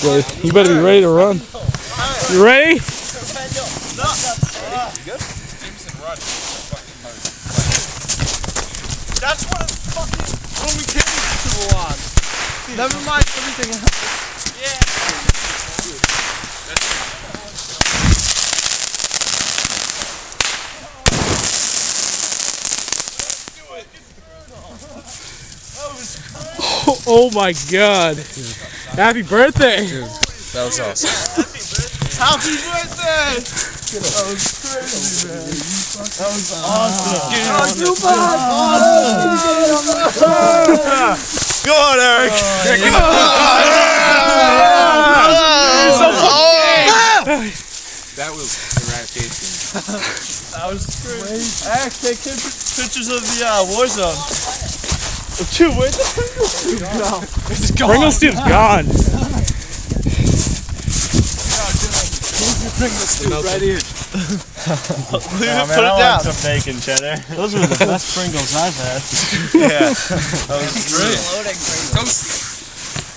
You better be ready to run. You ready? That's what it's fucking when we came to the lawn. Never mind everything else. Yeah. Oh my god. Happy birthday. Dude, that was awesome. Happy birthday! That was crazy, man. That was awesome. Go on, Eric. That was eradication. That was crazy. Eric, take pictures of the Warzone. Dude, where'd the Pringles go? Pringles dude's gone. Right here. Put it down. Some bacon, cheddar. Those were the best Pringles I've had. Yeah. That was great.